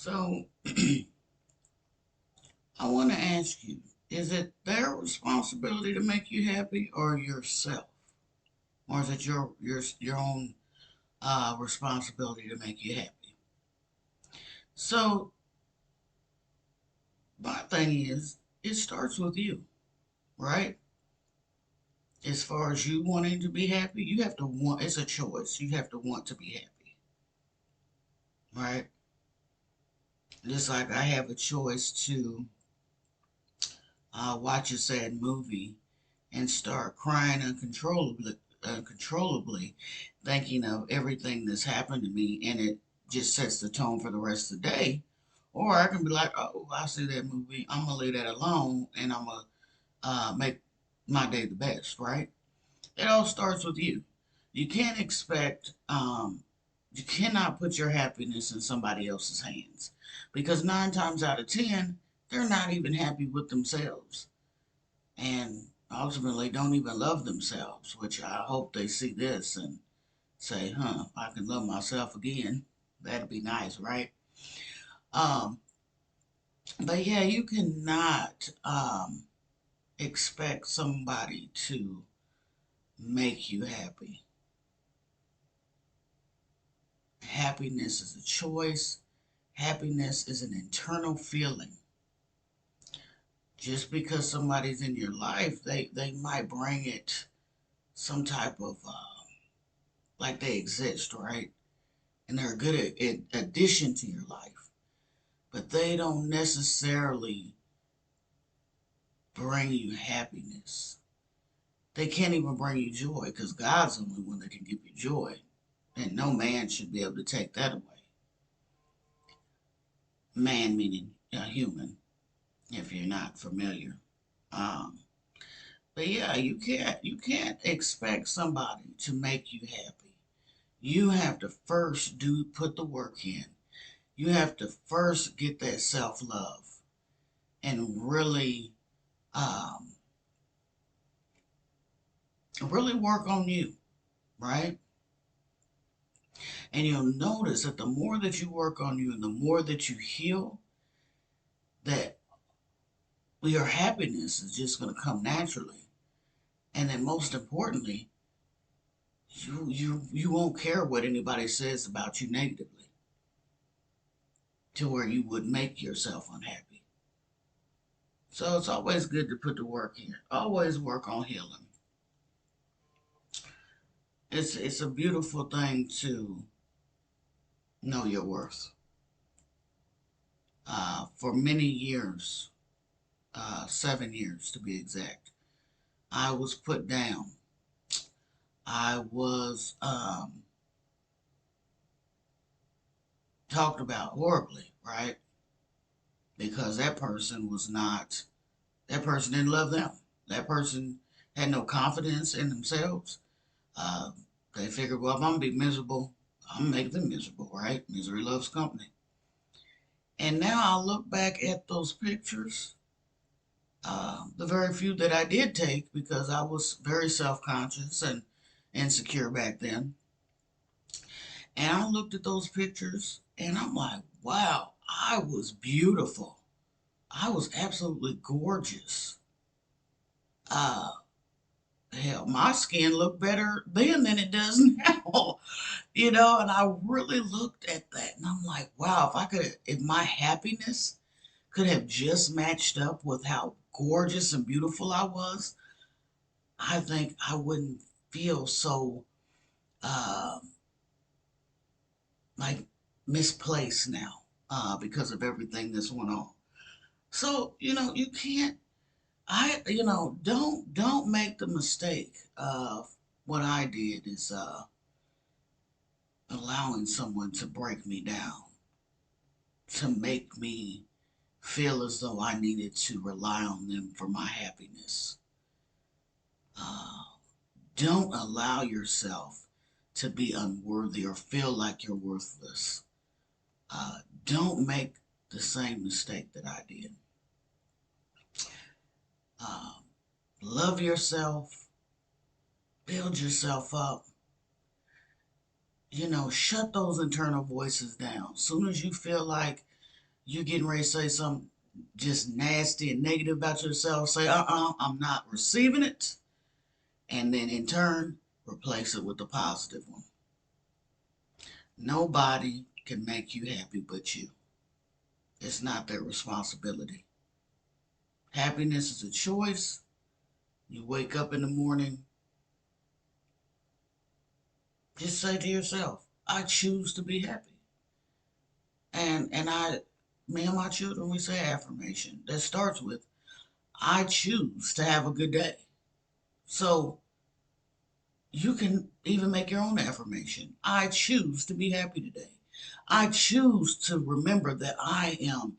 So I want to ask you, is it their responsibility to make you happy or yourself? Or is it your own responsibility to make you happy? So my thing is, it starts with you, right? As far as you wanting to be happy, you have to want, it's a choice. You have to want to be happy, right? Just like I have a choice to watch a sad movie and start crying uncontrollably, thinking of everything that's happened to me, and it just sets the tone for the rest of the day. Or I can be like, oh, I see that movie. I'm gonna leave that alone, and I'm gonna make my day the best. Right? It all starts with you. You can't expect. You cannot put your happiness in somebody else's hands because 9 times out of 10, they're not even happy with themselves and ultimately don't even love themselves, which I hope they see this and say, huh, if I can love myself again, that'd be nice, right? Um, but yeah, you cannot expect somebody to make you happy. Happiness is a choice. Happiness is an internal feeling. Just because somebody's in your life, they might bring it some type of like they exist, right? And they're a good addition to your life, but they don't necessarily bring you happiness. They can't even bring you joy because God's the only one that can give you joy, and no man should be able to take that away. Man meaning a human, if you're not familiar. Um, but yeah, you can't expect somebody to make you happy. You have to first do put the work in. You have to first get that self love and um, really work on you, right? And you'll notice that the more that you work on you and the more that you heal, that your happiness is just going to come naturally. And then most importantly, you won't care what anybody says about you negatively to where you would make yourself unhappy. So it's always good to put the work in. Always work on healing. It's a beautiful thing to know your worth. For many years, 7 years to be exact, I was put down. I was talked about horribly, right? Because that person didn't love them. That person had no confidence in themselves. Uh, they figured, well, if I'm gonna be miserable, I'm gonna make them miserable, right? Misery loves company. And now I look back at those pictures, the very few that I did take because I was very self conscious and insecure back then. And I looked at those pictures and I'm like, wow, I was beautiful. I was absolutely gorgeous. Uh, hell, my skin looked better then than it does now, and I really looked at that and I'm like, wow, if my happiness could have just matched up with how gorgeous and beautiful I was, I think I wouldn't feel so, uh, like misplaced now, because of everything that's went on. So, you can't don't make the mistake of what I did is allowing someone to break me down, to make me feel as though I needed to rely on them for my happiness. Uh, don't allow yourself to be unworthy or feel like you're worthless. Don't make the same mistake that I did. Um, love yourself, build yourself up, shut those internal voices down. As soon as you feel like You getting ready to say something just nasty and negative about yourself, say, I'm not receiving it. And then in turn, replace it with a positive one. Nobody can make you happy but you. It's not their responsibility. Happiness is a choice. You wake up in the morning, just say to yourself, I choose to be happy. And me and my children, we say affirmation that starts with, I choose to have a good day. So you can even make your own affirmation. I choose to be happy today. I choose to remember that I am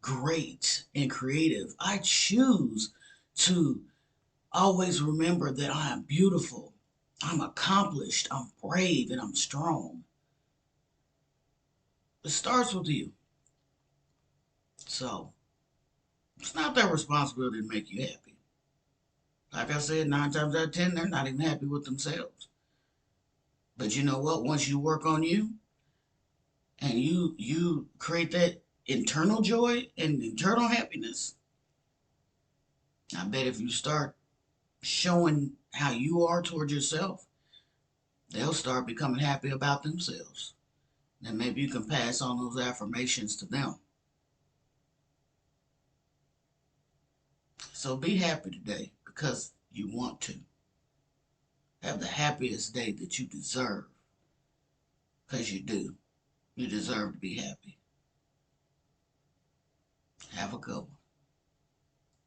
great and creative. I choose to always remember that I am beautiful. I'm accomplished. I'm brave and I'm strong. It starts with you. So it's not their responsibility to make you happy. Like I said, 9 times out of 10, they're not even happy with themselves. But you know what? Once you work on you and you create that internal joy and internal happiness, I bet if you start showing how you are towards yourself, they'll start becoming happy about themselves. And maybe you can pass on those affirmations to them. So be happy today because you want to. Have the happiest day that you deserve because you do. You deserve to be happy. Have a good one.